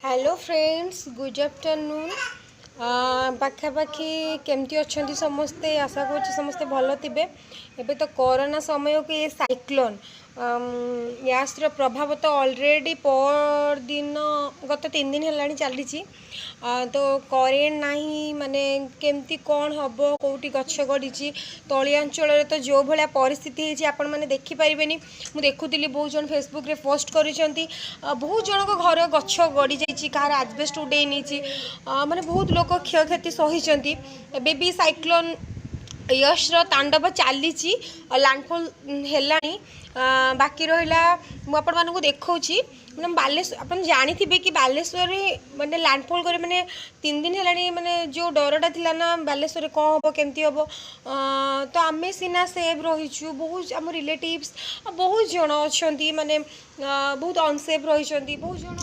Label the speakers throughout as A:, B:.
A: Hello friends good afternoon पाखापाखि केमती अच्छा समस्ते आशा कर समस्ते भल थे। एबे तो कोरोना समय को ये साइक्लोन यास्र प्रभाव तो ऑलरेडी पर दिन गत 3 दिन है चली। तो करेन्ट नहीं माने केमती कौन हम कौटी गछ गड़ी तली अंचल तो जो भाया परिस्थिति है आपण मैंने देखिपारे। मुझे देखुली बहुत जन फेसबुक रे पोस्ट कर बहुत जन को घर गछ गड़ी जाइए कहार आजबेस्ट उड़े नहीं माने बहुत लोग क्षयक्षति सही। एबे भी साइक्लोन यश्र तांडव चली लैंडफॉल है। बाकी रहा मुझे देखा मैंने बालेश्वर आप जानी कि बालेश्वर माने लैंडफॉल करे माने 3 दिन है माने जो डरटा थी ना बालेश्वर कौन हम केमती हम तो आम सीना सेफ रहीचु बहुत आम रिलेटिव्स बहुत जन अच्छा माने बहुत अनसेफ रही बहुत जन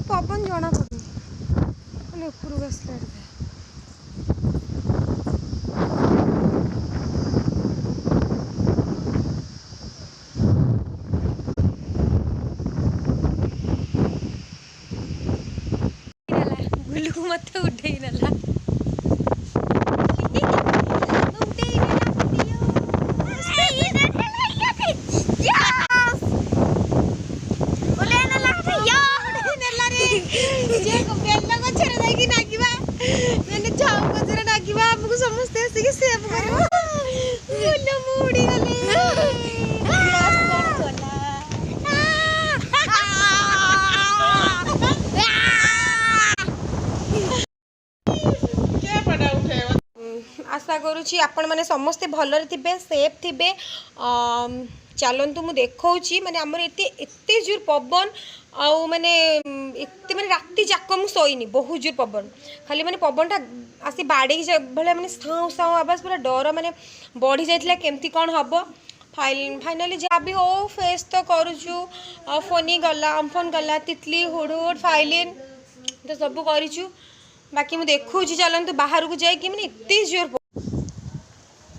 A: पवन जना पड़े उपरକୁ ଆସିଲା गुलू मत उठे नला समस्ते सेव आशा करुँची आपण मैंने समस्ते भलरे थे सेफ थे। चलतु मुझे देखा माने आमर एते जोर पवन आउ माने एते माने राति जाक मु सोईनी बहुत जोर पवन खाली माने पवनटा आसी बाड़े भाया माने साउ साउ आवाज पूरा डर माने बढ़ी जाइथिला केमती कौन हम फाइनाली जहाँ भी हो फेस तो करुचु फोनी गला अम्फन गला तितली हुडहुड फाइलिन तो सब करूँ। बाकी मुझे देखा चलतु बाहर को जाए मैंने एत जोर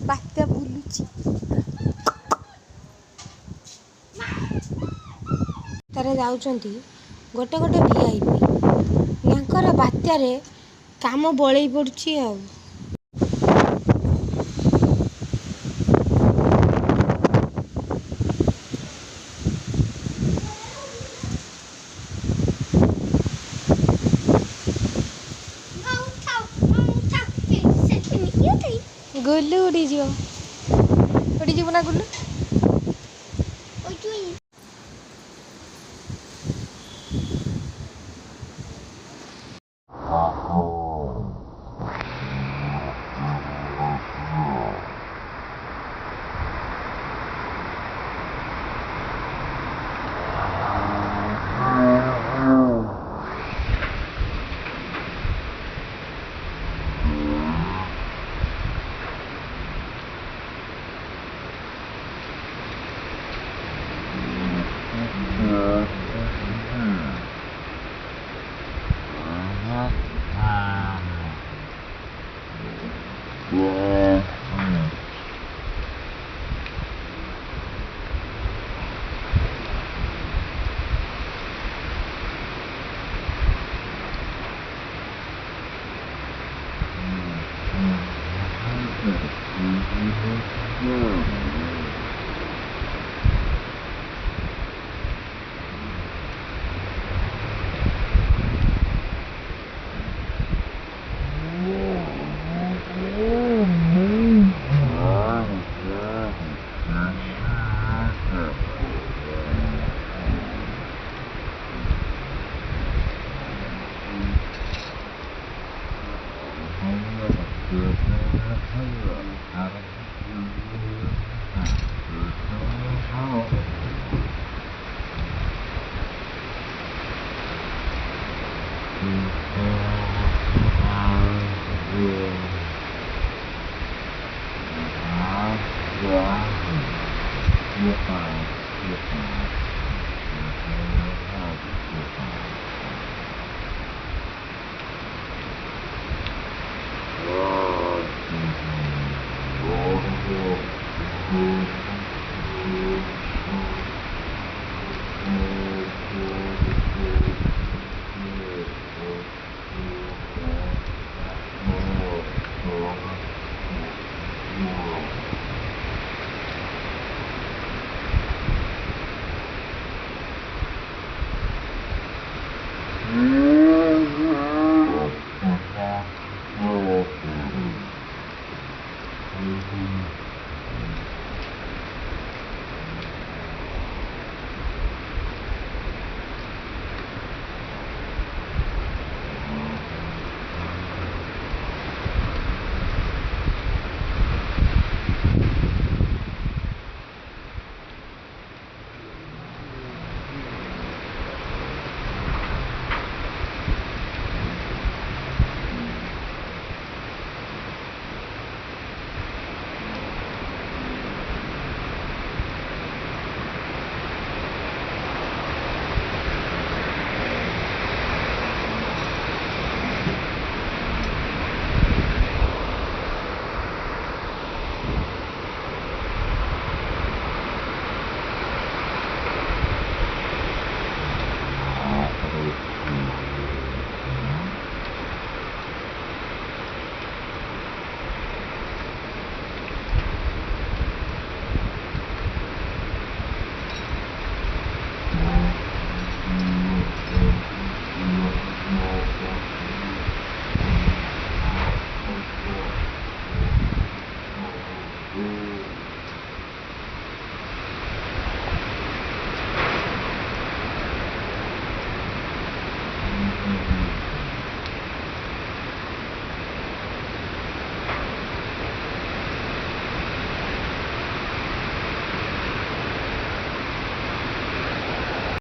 A: बात्या बुलुची तारे जाउचंती गोटे गोटे वीआईपी यांकर बात्यारे काम बड़े पड़ुची आ गुल्लू उड़ी जीव ना गुल्लू
B: you.